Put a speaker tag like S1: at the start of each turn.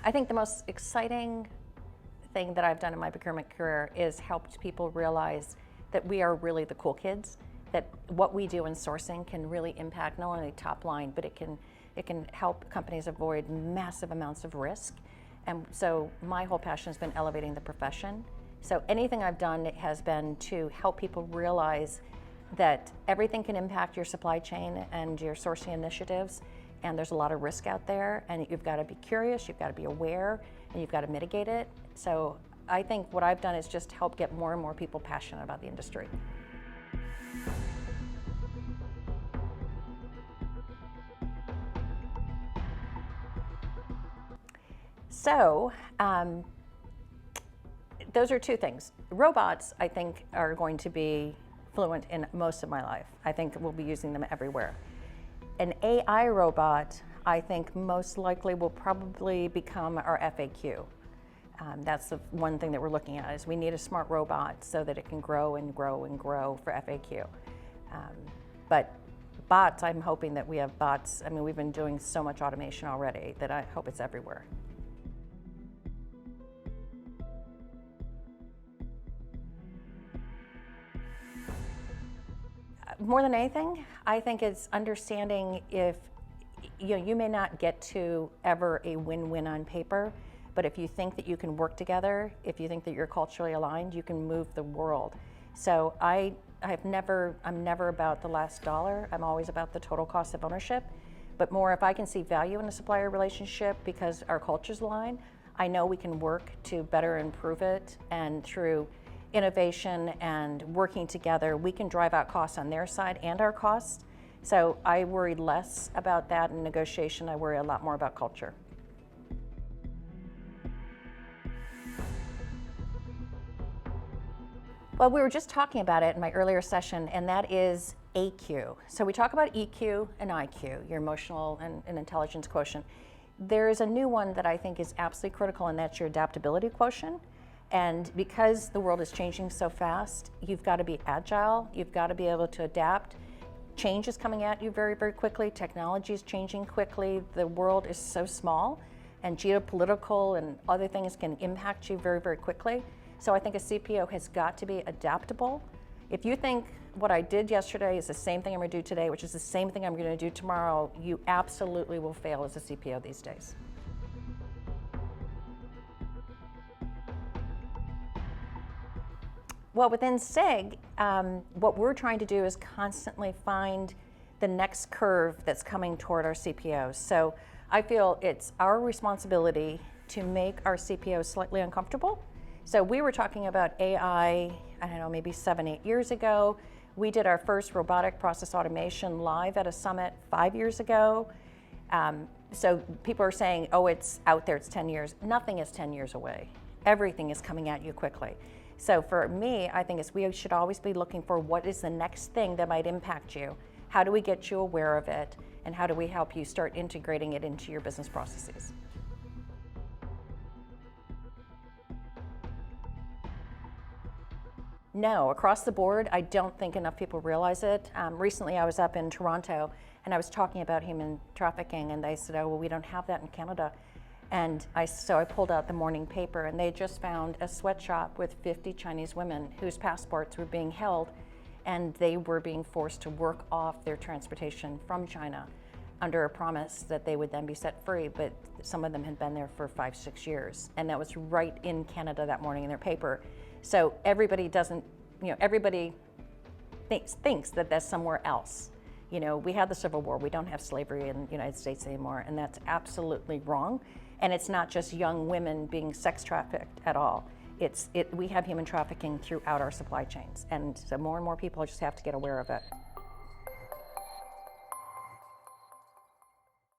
S1: I think the most exciting thing that I've done in my procurement career is helped people realize that we are really the cool kids, that what we do in sourcing can really impact not only top line, but it can help companies avoid massive amounts of risk. And so my whole passion has been elevating the profession. So anything I've done has been to help people realize that everything can impact your supply chain and your sourcing initiatives, and there's a lot of risk out there, and you've got to be curious, you've got to be aware, and you've got to mitigate it. So I think what I've done is just help get more and more people passionate about the industry. So those are two things. Robots, I think, are going to be fluent in most of my life. I think we'll be using them everywhere. An AI robot, I think, most likely will probably become our FAQ. That's the one thing that we're looking at, is we need a smart robot so that it can grow and grow and grow for FAQ. But bots, I'm hoping that we have bots. I mean, we've been doing so much automation already that I hope it's everywhere. More than anything, I think it's understanding if, you may not get to ever a win-win on paper, but if you think that you can work together, if you think that you're culturally aligned, you can move the world. So I'm never about the last dollar. I'm always about the total cost of ownership, but more if I can see value in a supplier relationship because our cultures align, I know we can work to better improve it, and through innovation and working together, we can drive out costs on their side and our costs. So I worry less about that in negotiation. I worry a lot more about culture. Well, we were just talking about it in my earlier session, and that is AQ. So we talk about EQ and IQ, your emotional and intelligence quotient. There is a new one that I think is absolutely critical, and that's your adaptability quotient. And because the world is changing so fast, you've got to be agile, you've got to be able to adapt. Change is coming at you very, very quickly. Technology is changing quickly. The world is so small, and geopolitical and other things can impact you very, very quickly. So I think a CPO has got to be adaptable. If you think what I did yesterday is the same thing I'm going to do today, which is the same thing I'm going to do tomorrow, you absolutely will fail as a CPO these days. Well, within SIG, what we're trying to do is constantly find the next curve that's coming toward our CPOs. So I feel it's our responsibility to make our CPOs slightly uncomfortable. So we were talking about AI, I don't know, maybe 7-8 years ago. We did our first robotic process automation live at a summit 5 years ago. So people are saying, oh, it's out there, it's 10 years. Nothing is 10 years away. Everything is coming at you quickly. So for me, I think we should always be looking for what is the next thing that might impact you. How do we get you aware of it? And how do we help you start integrating it into your business processes? No, across the board, I don't think enough people realize it. Recently, I was up in Toronto, and I was talking about human trafficking, and they said, oh, well, we don't have that in Canada. And so I pulled out the morning paper, and they just found a sweatshop with 50 Chinese women whose passports were being held, and they were being forced to work off their transportation from China under a promise that they would then be set free, but some of them had been there for 5-6 years. And that was right in Canada that morning in their paper. So everybody everybody thinks that that's somewhere else. We had the Civil War, we don't have slavery in the United States anymore, and that's absolutely wrong. And it's not just young women being sex trafficked at all. We have human trafficking throughout our supply chains. And so more and more people just have to get aware of it.